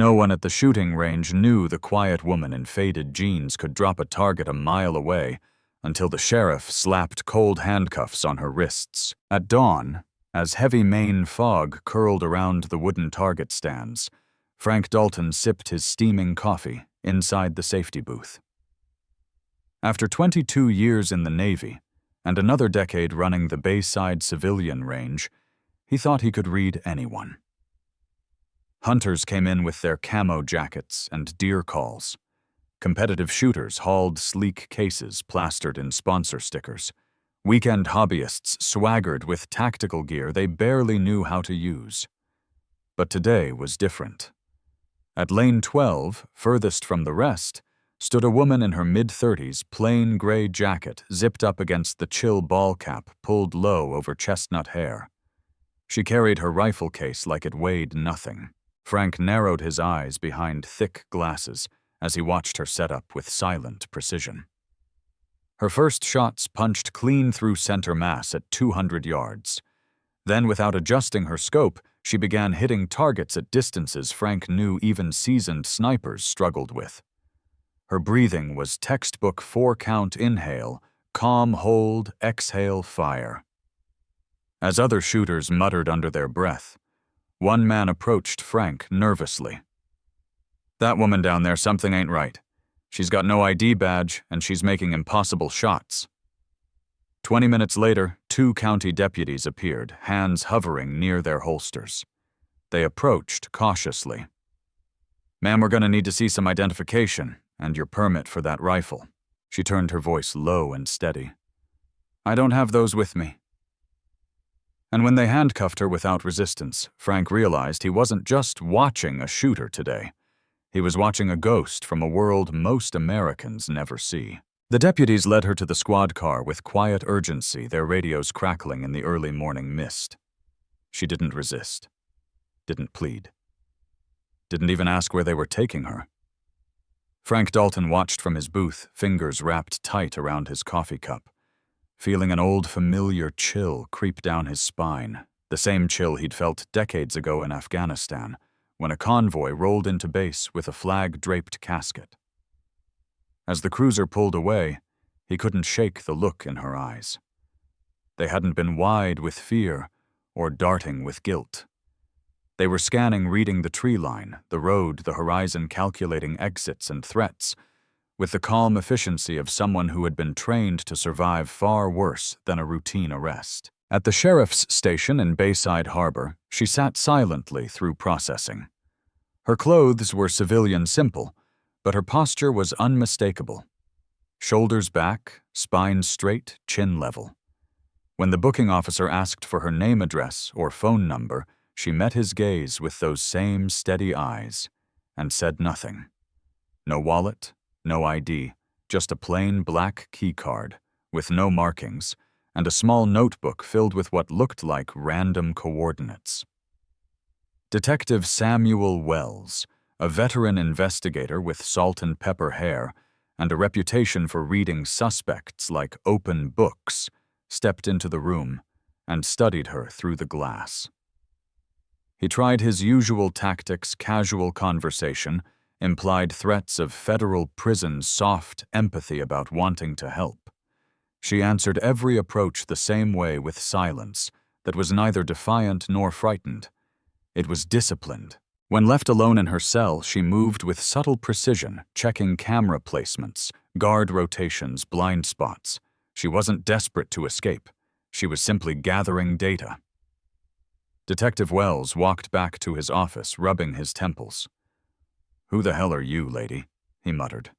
No one at the shooting range knew the quiet woman in faded jeans could drop a target a mile away until the sheriff slapped cold handcuffs on her wrists. At dawn, as heavy Maine fog curled around the wooden target stands, Frank Dalton sipped his steaming coffee inside the safety booth. After 22 years in the Navy and another decade running the Bayside civilian range, he thought he could read anyone. Hunters came in with their camo jackets and deer calls. Competitive shooters hauled sleek cases plastered in sponsor stickers. Weekend hobbyists swaggered with tactical gear they barely knew how to use. But today was different. At lane 12, furthest from the rest, stood a woman in her mid-30s, plain gray jacket zipped up against the chill ball cap pulled low over chestnut hair. She carried her rifle case like it weighed nothing. Frank narrowed his eyes behind thick glasses as he watched her set up with silent precision. Her first shots punched clean through center mass at 200 yards. Then, without adjusting her scope, she began hitting targets at distances Frank knew even seasoned snipers struggled with. Her breathing was textbook 4-count inhale, calm hold, exhale, fire. As other shooters muttered under their breath, one man approached Frank nervously. "That woman down there, something ain't right. She's got no ID badge, and she's making impossible shots." 20 minutes later, 2 county deputies appeared, hands hovering near their holsters. They approached cautiously. "Ma'am, we're gonna need to see some identification and your permit for that rifle." She turned her voice low and steady. "I don't have those with me." And when they handcuffed her without resistance, Frank realized he wasn't just watching a shooter today. He was watching a ghost from a world most Americans never see. The deputies led her to the squad car with quiet urgency, their radios crackling in the early morning mist. She didn't resist, didn't plead, didn't even ask where they were taking her. Frank Dalton watched from his booth, fingers wrapped tight around his coffee cup, feeling an old familiar chill creep down his spine, the same chill he'd felt decades ago in Afghanistan, when a convoy rolled into base with a flag-draped casket. As the cruiser pulled away, he couldn't shake the look in her eyes. They hadn't been wide with fear or darting with guilt. They were scanning, reading the tree line, the road, the horizon, calculating exits and threats, with the calm efficiency of someone who had been trained to survive far worse than a routine arrest. At the sheriff's station in Bayside Harbor, she sat silently through processing. Her clothes were civilian simple, but her posture was unmistakable. Shoulders back, spine straight, chin level. When the booking officer asked for her name, address, or phone number, she met his gaze with those same steady eyes and said nothing. No wallet, no ID, just a plain black key card with no markings and a small notebook filled with what looked like random coordinates. Detective Samuel Wells, a veteran investigator with salt and pepper hair and a reputation for reading suspects like open books, stepped into the room and studied her through the glass. He tried his usual tactics, casual conversation, implied threats of federal prison, soft empathy about wanting to help. She answered every approach the same way with silence that was neither defiant nor frightened. It was disciplined. When left alone in her cell, she moved with subtle precision, checking camera placements, guard rotations, blind spots. She wasn't desperate to escape. She was simply gathering data. Detective Wells walked back to his office, rubbing his temples. "Who the hell are you, lady?" he muttered.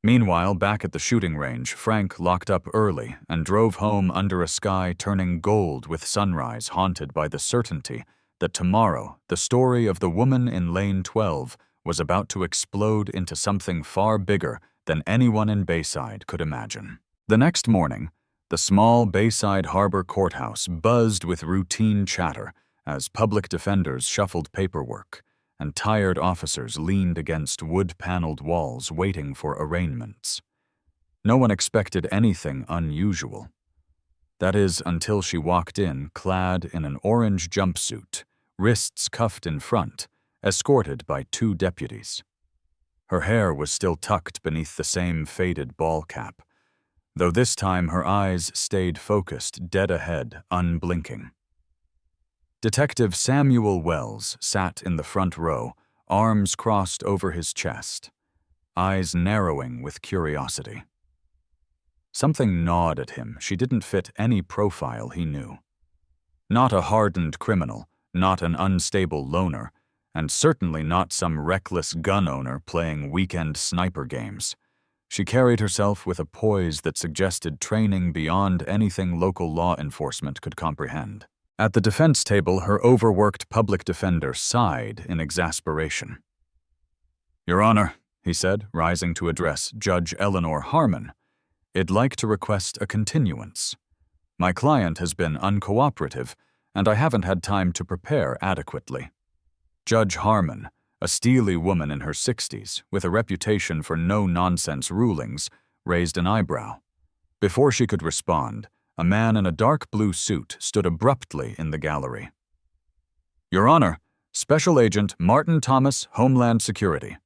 Meanwhile, back at the shooting range, Frank locked up early and drove home under a sky turning gold with sunrise, haunted by the certainty that tomorrow the story of the woman in lane 12 was about to explode into something far bigger than anyone in Bayside could imagine. The next morning, the small Bayside Harbor courthouse buzzed with routine chatter as public defenders shuffled paperwork and tired officers leaned against wood-paneled walls waiting for arraignments. No one expected anything unusual. That is, until she walked in clad in an orange jumpsuit, wrists cuffed in front, escorted by 2 deputies. Her hair was still tucked beneath the same faded ball cap, though this time her eyes stayed focused dead ahead, unblinking. Detective Samuel Wells sat in the front row, arms crossed over his chest, eyes narrowing with curiosity. Something gnawed at him. She didn't fit any profile he knew. Not a hardened criminal, not an unstable loner, and certainly not some reckless gun owner playing weekend sniper games. She carried herself with a poise that suggested training beyond anything local law enforcement could comprehend. At the defense table, her overworked public defender sighed in exasperation. "Your Honor," he said, rising to address Judge Eleanor Harmon, "I'd like to request a continuance. My client has been uncooperative, and I haven't had time to prepare adequately." Judge Harmon, a steely woman in her 60s, with a reputation for no-nonsense rulings, raised an eyebrow. Before she could respond, a man in a dark blue suit stood abruptly in the gallery. "Your Honor, Special Agent Martin Thomas, Homeland Security.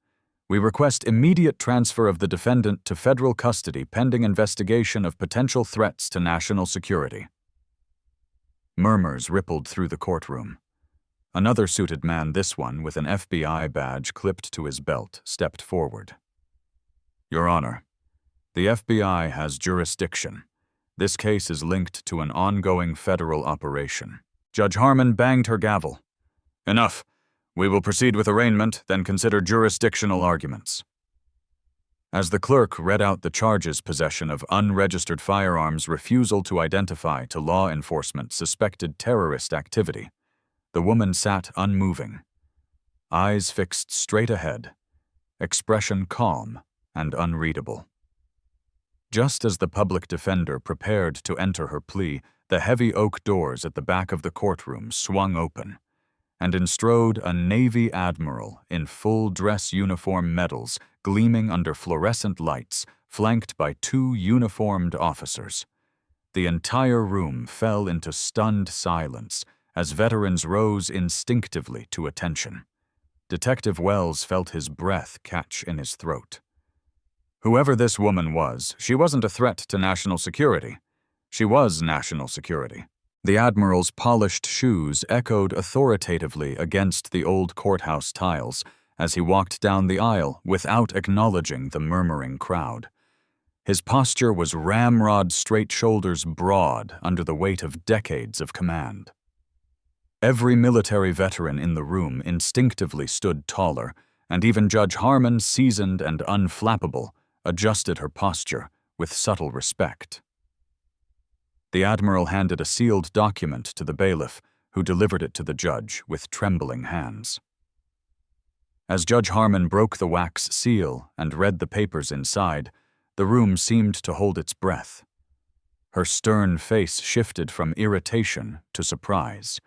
We request immediate transfer of the defendant to federal custody pending investigation of potential threats to national security." Murmurs rippled through the courtroom. Another suited man, this one with an FBI badge clipped to his belt, stepped forward. "Your Honor, the FBI has jurisdiction. This case is linked to an ongoing federal operation." Judge Harmon banged her gavel. "Enough. We will proceed with arraignment, then consider jurisdictional arguments." As the clerk read out the charges, possession of unregistered firearms, refusal to identify to law enforcement suspected terrorist activity, the woman sat unmoving, eyes fixed straight ahead, expression calm and unreadable. Just as the public defender prepared to enter her plea, the heavy oak doors at the back of the courtroom swung open, and in strode a Navy Admiral in full dress uniform medals gleaming under fluorescent lights, flanked by 2 uniformed officers. The entire room fell into stunned silence as veterans rose instinctively to attention. Detective Wells felt his breath catch in his throat. Whoever this woman was, she wasn't a threat to national security. She was national security. The Admiral's polished shoes echoed authoritatively against the old courthouse tiles as he walked down the aisle without acknowledging the murmuring crowd. His posture was ramrod straight, shoulders broad under the weight of decades of command. Every military veteran in the room instinctively stood taller, and even Judge Harmon, seasoned and unflappable, adjusted her posture with subtle respect. The Admiral handed a sealed document to the bailiff, who delivered it to the judge with trembling hands. As Judge Harmon broke the wax seal and read the papers inside, the room seemed to hold its breath. Her stern face shifted from irritation to surprise,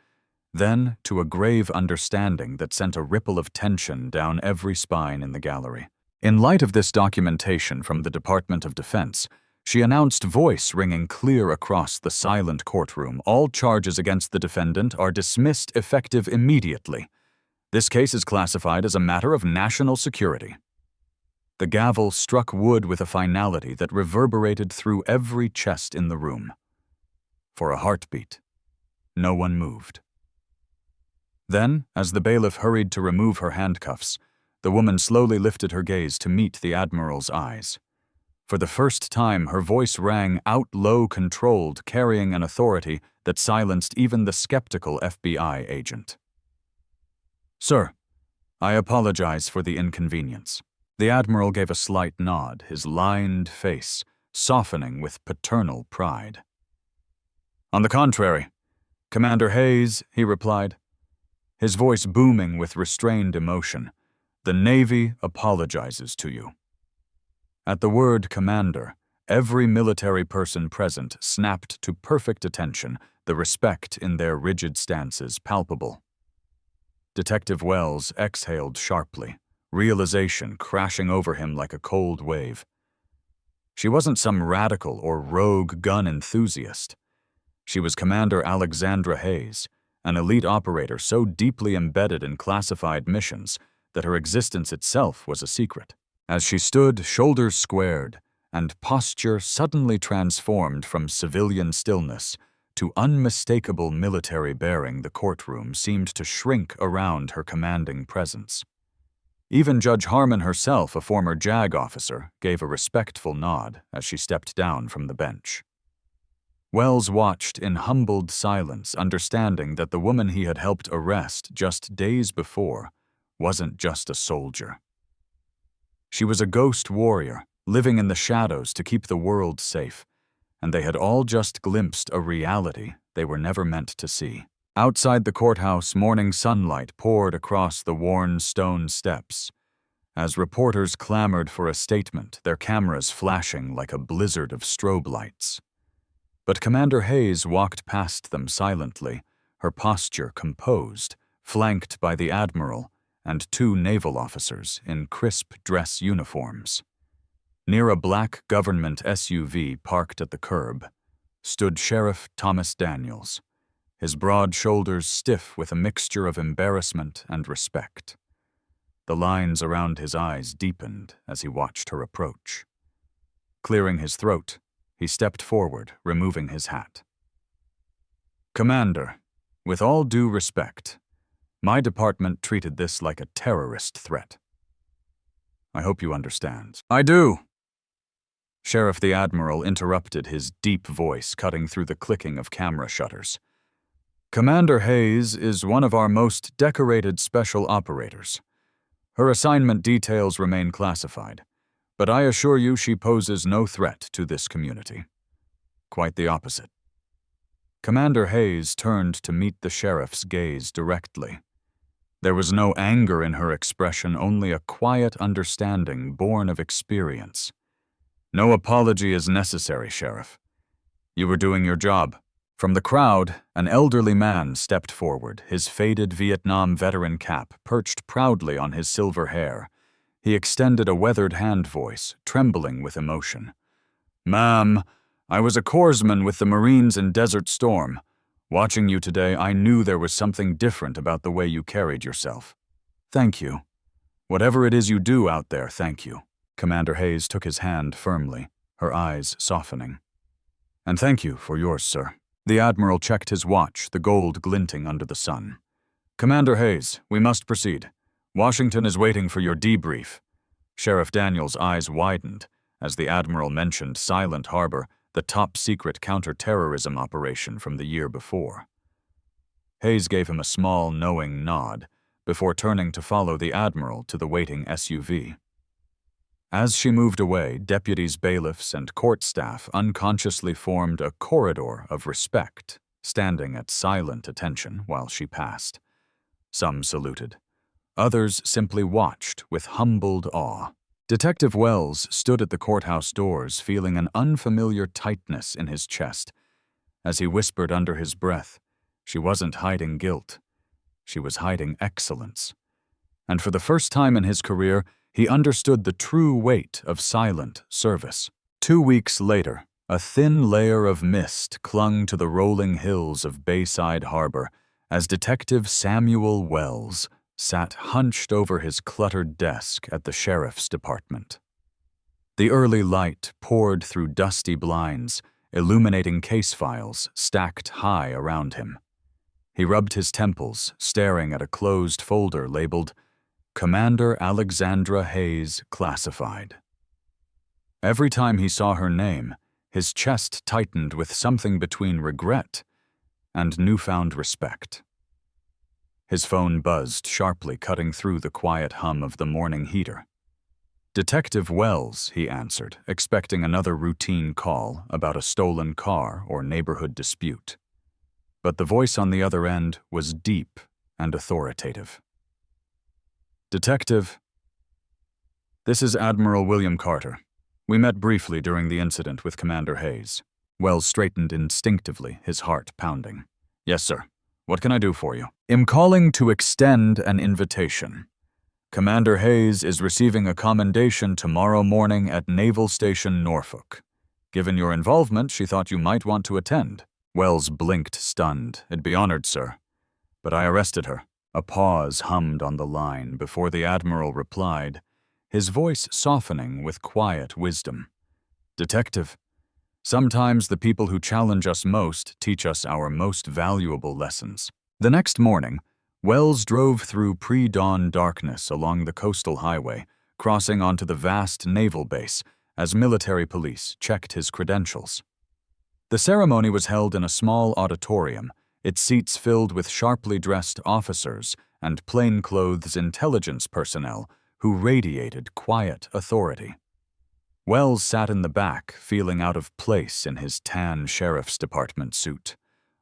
then to a grave understanding that sent a ripple of tension down every spine in the gallery. In light of this documentation from the Department of Defense, she announced, voice ringing clear across the silent courtroom, "All charges against the defendant are dismissed effective immediately. This case is classified as a matter of national security." The gavel struck wood with a finality that reverberated through every chest in the room. For a heartbeat, no one moved. Then, as the bailiff hurried to remove her handcuffs, the woman slowly lifted her gaze to meet the Admiral's eyes. For the first time, her voice rang out low, controlled, carrying an authority that silenced even the skeptical FBI agent. "Sir, I apologize for the inconvenience." The Admiral gave a slight nod, his lined face softening with paternal pride. "On the contrary, Commander Hayes," he replied, his voice booming with restrained emotion, "the Navy apologizes to you." At the word commander, every military person present snapped to perfect attention, the respect in their rigid stances palpable. Detective Wells exhaled sharply, realization crashing over him like a cold wave. She wasn't some radical or rogue gun enthusiast. She was Commander Alexandra Hayes, an elite operator so deeply embedded in classified missions that her existence itself was a secret. As she stood, shoulders squared, and posture suddenly transformed from civilian stillness to unmistakable military bearing, the courtroom seemed to shrink around her commanding presence. Even Judge Harmon herself, a former JAG officer, gave a respectful nod as she stepped down from the bench. Wells watched in humbled silence, understanding that the woman he had helped arrest just days before wasn't just a soldier. She was a ghost warrior, living in the shadows to keep the world safe, and they had all just glimpsed a reality they were never meant to see. Outside the courthouse, morning sunlight poured across the worn stone steps as reporters clamored for a statement, their cameras flashing like a blizzard of strobe lights. But Commander Hayes walked past them silently, her posture composed, flanked by the Admiral and two naval officers in crisp dress uniforms. Near a black government SUV parked at the curb stood Sheriff Thomas Daniels, his broad shoulders stiff with a mixture of embarrassment and respect. The lines around his eyes deepened as he watched her approach. Clearing his throat, he stepped forward, removing his hat. "Commander, with all due respect, my department treated this like a terrorist threat. I hope you understand." "I do." Sheriff the Admiral interrupted, his deep voice cutting through the clicking of camera shutters. "Commander Hayes is one of our most decorated special operators. Her assignment details remain classified, but I assure you she poses no threat to this community. Quite the opposite." Commander Hayes turned to meet the sheriff's gaze directly. There was no anger in her expression, only a quiet understanding born of experience. "No apology is necessary, Sheriff. You were doing your job." From the crowd, an elderly man stepped forward, his faded Vietnam veteran cap perched proudly on his silver hair. He extended a weathered hand voice, trembling with emotion. "Ma'am, I was a corpsman with the Marines in Desert Storm. Watching you today, I knew there was something different about the way you carried yourself. Thank you. Whatever it is you do out there, thank you." Commander Hayes took his hand firmly, her eyes softening. "And thank you for yours, sir." The Admiral checked his watch, the gold glinting under the sun. "Commander Hayes, we must proceed. Washington is waiting for your debrief." Sheriff Daniels' eyes widened as the Admiral mentioned Silent Harbor, the top-secret counter-terrorism operation from the year before. Hayes gave him a small, knowing nod before turning to follow the Admiral to the waiting SUV. As she moved away, deputies, bailiffs, and court staff unconsciously formed a corridor of respect, standing at silent attention while she passed. Some saluted. Others simply watched with humbled awe. Detective Wells stood at the courthouse doors, feeling an unfamiliar tightness in his chest. As he whispered under his breath, she wasn't hiding guilt. She was hiding excellence. And for the first time in his career, he understood the true weight of silent service. 2 weeks later, a thin layer of mist clung to the rolling hills of Bayside Harbor as Detective Samuel Wells sat hunched over his cluttered desk at the sheriff's department. The early light poured through dusty blinds, illuminating case files stacked high around him. He rubbed his temples, staring at a closed folder labeled Commander Alexandra Hayes, Classified. Every time he saw her name, his chest tightened with something between regret and newfound respect. His phone buzzed sharply, cutting through the quiet hum of the morning heater. "Detective Wells," he answered, expecting another routine call about a stolen car or neighborhood dispute. But the voice on the other end was deep and authoritative. "Detective, this is Admiral William Carter. We met briefly during the incident with Commander Hayes." Wells straightened instinctively, his heart pounding. "Yes, sir. What can I do for you?" "I'm calling to extend an invitation. Commander Hayes is receiving a commendation tomorrow morning at Naval Station Norfolk. Given your involvement, she thought you might want to attend." Wells blinked, stunned. "I'd be honored, sir. But I arrested her. A pause hummed on the line before the Admiral replied, his voice softening with quiet wisdom. Detective, sometimes the people who challenge us most teach us our most valuable lessons. The next morning, Wells drove through pre-dawn darkness along the coastal highway, crossing onto the vast naval base as military police checked his credentials. The ceremony was held in a small auditorium, its seats filled with sharply dressed officers and plainclothes intelligence personnel who radiated quiet authority. Wells sat in the back, feeling out of place in his tan sheriff's department suit.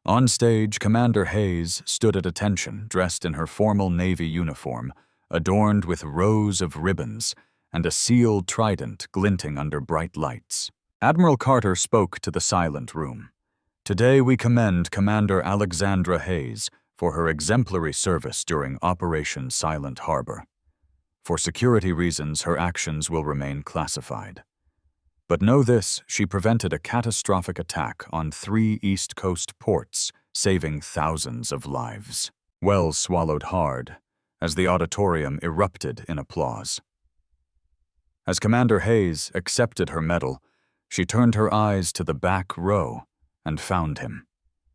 On stage, Commander Hayes stood at attention, dressed in her formal Navy uniform, adorned with rows of ribbons and a sealed trident glinting under bright lights. Admiral Carter spoke to the silent room. Today we commend Commander Alexandra Hayes for her exemplary service during Operation Silent Harbor. For security reasons, her actions will remain classified. But know this, she prevented a catastrophic attack on 3 East Coast ports, saving thousands of lives. Wells swallowed hard as the auditorium erupted in applause. As Commander Hayes accepted her medal, she turned her eyes to the back row and found him.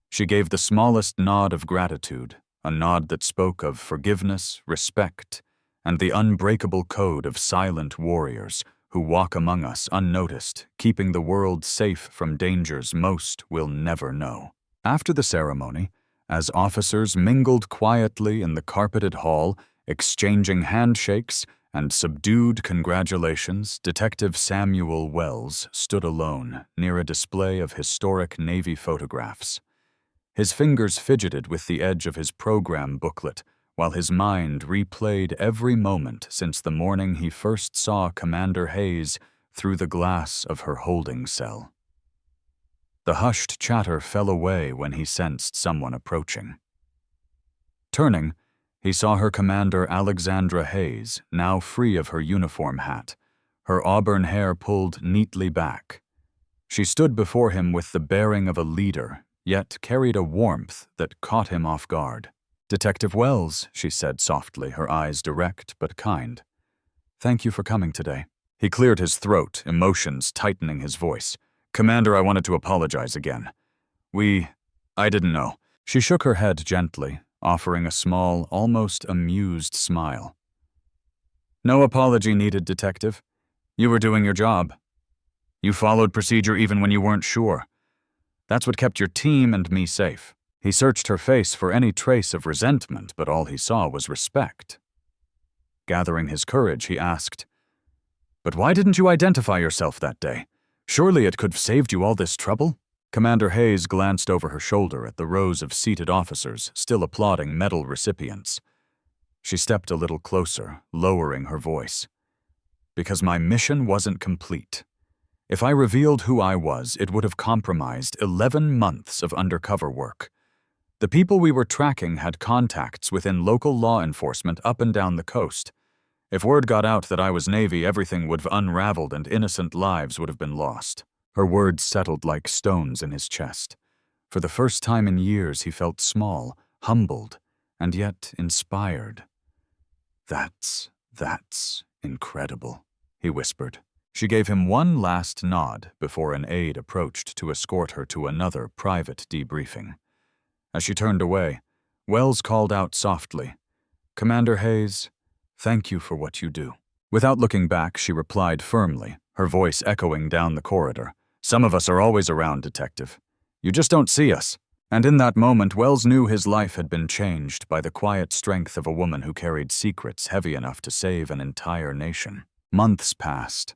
She gave the smallest nod of gratitude, a nod that spoke of forgiveness, respect, and the unbreakable code of silent warriors who walk among us unnoticed, keeping the world safe from dangers most will never know. After the ceremony, as officers mingled quietly in the carpeted hall, exchanging handshakes and subdued congratulations, Detective Samuel Wells stood alone near a display of historic Navy photographs. His fingers fidgeted with the edge of his program booklet, while his mind replayed every moment since the morning he first saw Commander Hayes through the glass of her holding cell. The hushed chatter fell away when he sensed someone approaching. Turning, he saw her Commander Alexandra Hayes, now free of her uniform hat, her auburn hair pulled neatly back. She stood before him with the bearing of a leader, yet carried a warmth that caught him off guard. "Detective Wells," she said softly, her eyes direct but kind. "Thank you for coming today." He cleared his throat, emotions tightening his voice. "Commander, I wanted to apologize again. I didn't know." She shook her head gently, offering a small, almost amused smile. "No apology needed, Detective. You were doing your job. You followed procedure even when you weren't sure. That's what kept your team and me safe." He searched her face for any trace of resentment, but all he saw was respect. Gathering his courage, he asked, "But why didn't you identify yourself that day? Surely it could have saved you all this trouble?" Commander Hayes glanced over her shoulder at the rows of seated officers still applauding medal recipients. She stepped a little closer, lowering her voice. "Because my mission wasn't complete. If I revealed who I was, it would have compromised 11 months of undercover work. The people we were tracking had contacts within local law enforcement up and down the coast. If word got out that I was Navy, everything would have unraveled and innocent lives would have been lost." Her words settled like stones in his chest. For the first time in years, he felt small, humbled, and yet inspired. That's incredible," he whispered. She gave him one last nod before an aide approached to escort her to another private debriefing. As she turned away, Wells called out softly, "Commander Hayes, thank you for what you do." Without looking back, she replied firmly, her voice echoing down the corridor, "Some of us are always around, Detective. You just don't see us." And in that moment, Wells knew his life had been changed by the quiet strength of a woman who carried secrets heavy enough to save an entire nation. Months passed,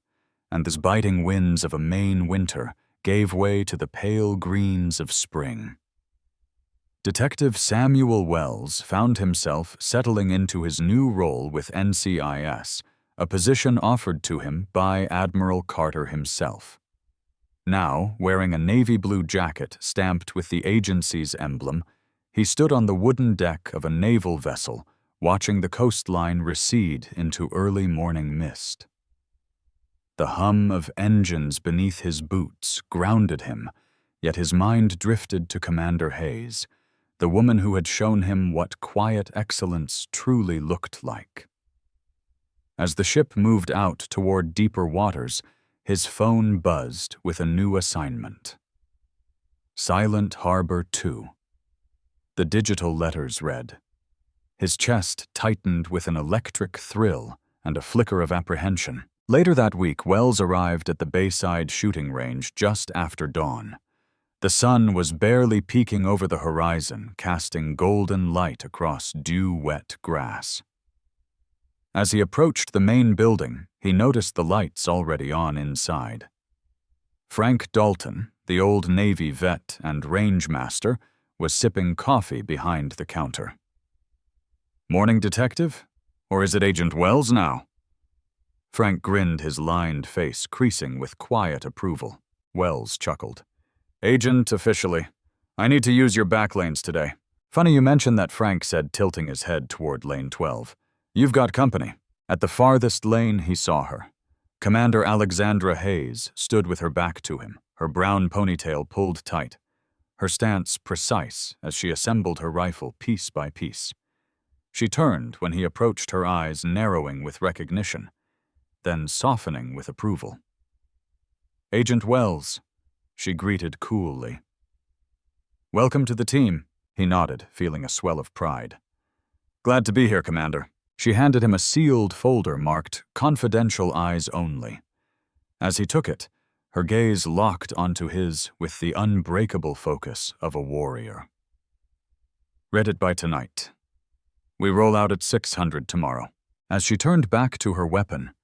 and the biting winds of a Maine winter gave way to the pale greens of spring. Detective Samuel Wells found himself settling into his new role with NCIS, a position offered to him by Admiral Carter himself. Now, wearing a navy blue jacket stamped with the agency's emblem, he stood on the wooden deck of a naval vessel, watching the coastline recede into early morning mist. The hum of engines beneath his boots grounded him, yet his mind drifted to Commander Hayes, the woman who had shown him what quiet excellence truly looked like. As the ship moved out toward deeper waters, his phone buzzed with a new assignment. Silent Harbor 2. The digital letters read. His chest tightened with an electric thrill and a flicker of apprehension. Later that week, Wells arrived at the Bayside shooting range just after dawn. The sun was barely peeking over the horizon, casting golden light across dew-wet grass. As he approached the main building, he noticed the lights already on inside. Frank Dalton, the old Navy vet and range master, was sipping coffee behind the counter. "Morning, Detective? Or is it Agent Wells now?" Frank grinned, his lined face creasing with quiet approval. Wells chuckled. "Agent, officially. I need to use your back lanes today." "Funny you mention that," Frank said, tilting his head toward lane 12. "You've got company." At the farthest lane, he saw her. Commander Alexandra Hayes stood with her back to him, her brown ponytail pulled tight, her stance precise as she assembled her rifle piece by piece. She turned when he approached, her eyes narrowing with recognition, then softening with approval. "Agent Wells," she greeted coolly. "Welcome to the team," he nodded, feeling a swell of pride. "Glad to be here, Commander." She handed him a sealed folder marked "Confidential Eyes Only." As he took it, her gaze locked onto his with the unbreakable focus of a warrior. "Read it by tonight. We roll out at 600 tomorrow." As she turned back to her weapon,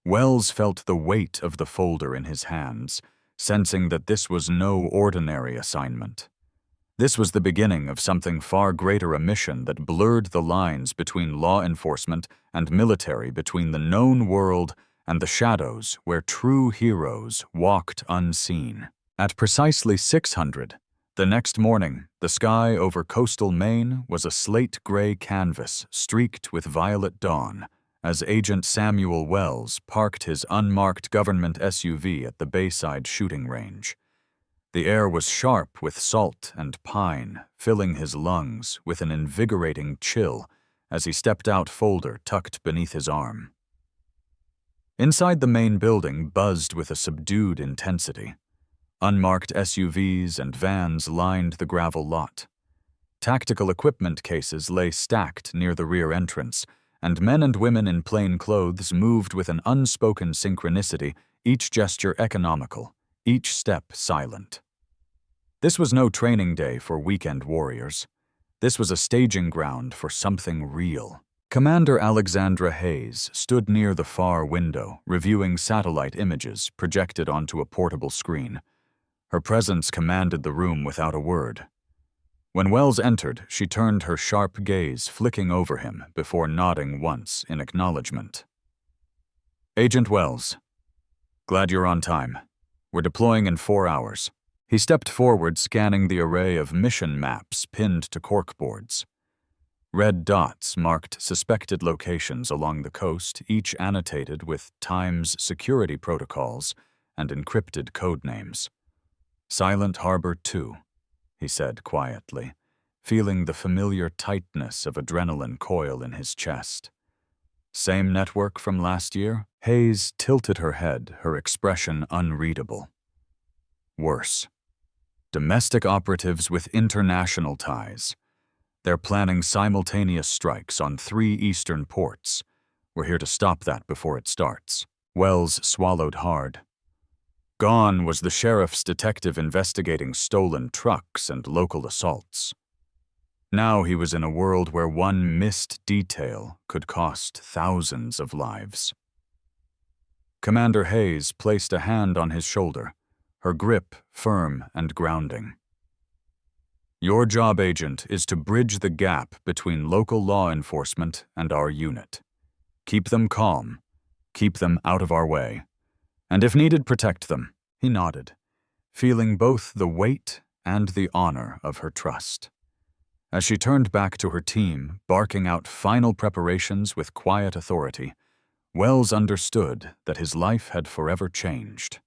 Wells felt the weight of the folder in his hands, sensing that this was no ordinary assignment. This was the beginning of something far greater, a mission that blurred the lines between law enforcement and military, between the known world and the shadows where true heroes walked unseen. At precisely 600, the next morning, the sky over coastal Maine was a slate-gray canvas streaked with violet dawn as Agent Samuel Wells parked his unmarked government SUV at the Bayside shooting range. The air was sharp with salt and pine, filling his lungs with an invigorating chill as he stepped out, folder tucked beneath his arm. Inside the main building buzzed with a subdued intensity. Unmarked SUVs and vans lined the gravel lot. Tactical equipment cases lay stacked near the rear entrance, and men and women in plain clothes moved with an unspoken synchronicity, each gesture economical, each step silent. This was no training day for weekend warriors. This was a staging ground for something real. Commander Alexandra Hayes stood near the far window, reviewing satellite images projected onto a portable screen. Her presence commanded the room without a word. When Wells entered, she turned her sharp gaze flicking over him before nodding once in acknowledgement. "Agent Wells, glad you're on time. We're deploying in 4 hours." He stepped forward, scanning the array of mission maps pinned to corkboards. Red dots marked suspected locations along the coast, each annotated with Time's security protocols and encrypted code names. "Silent Harbor 2, he said quietly, feeling the familiar tightness of adrenaline coil in his chest. "Same network from last year?" Hayes tilted her head, her expression unreadable. "Worse. Domestic operatives with international ties. They're planning simultaneous strikes on 3 eastern ports. We're here to stop that before it starts." Wells swallowed hard. Gone was the sheriff's detective investigating stolen trucks and local assaults. Now he was in a world where one missed detail could cost thousands of lives. Commander Hayes placed a hand on his shoulder, her grip firm and grounding. "Your job, Agent, is to bridge the gap between local law enforcement and our unit. Keep them calm, keep them out of our way, and if needed, protect them." He nodded, feeling both the weight and the honor of her trust. As she turned back to her team, barking out final preparations with quiet authority, Wells understood that his life had forever changed.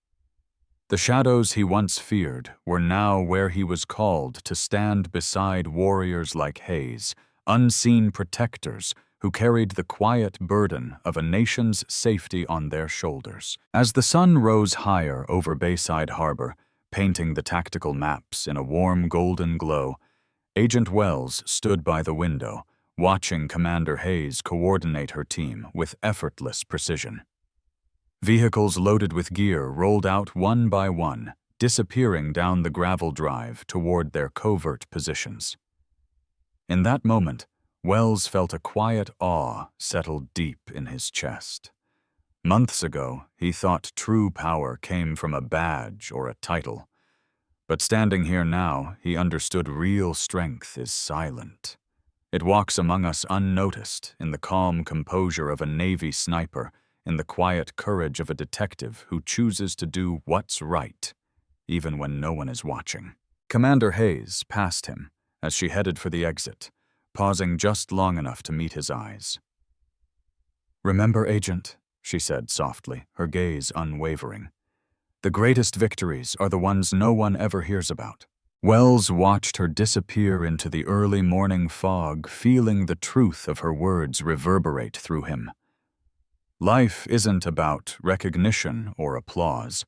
The shadows he once feared were now where he was called to stand beside warriors like Hayes, unseen protectors who carried the quiet burden of a nation's safety on their shoulders. As the sun rose higher over Bayside Harbor, painting the tactical maps in a warm golden glow, Agent Wells stood by the window, watching Commander Hayes coordinate her team with effortless precision. Vehicles loaded with gear rolled out one by one, disappearing down the gravel drive toward their covert positions. In that moment, Wells felt a quiet awe settle deep in his chest. Months ago, he thought true power came from a badge or a title. But standing here now, he understood real strength is silent. It walks among us unnoticed, in the calm composure of a Navy sniper, in the quiet courage of a detective who chooses to do what's right, even when no one is watching. Commander Hayes passed him as she headed for the exit, pausing just long enough to meet his eyes. "Remember, Agent," she said softly, her gaze unwavering. "The greatest victories are the ones no one ever hears about." Wells watched her disappear into the early morning fog, feeling the truth of her words reverberate through him. Life isn't about recognition or applause.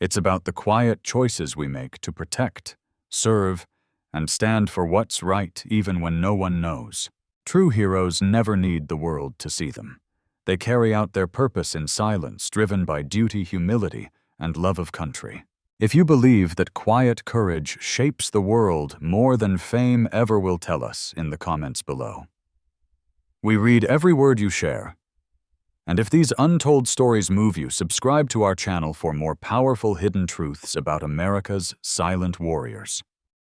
It's about the quiet choices we make to protect, serve, and stand for what's right even when no one knows. True heroes never need the world to see them. They carry out their purpose in silence, driven by duty, humility, and love of country. If you believe that quiet courage shapes the world more than fame ever will tell us in the comments below. We read every word you share. And if these untold stories move you, subscribe to our channel for more powerful hidden truths about America's silent warriors.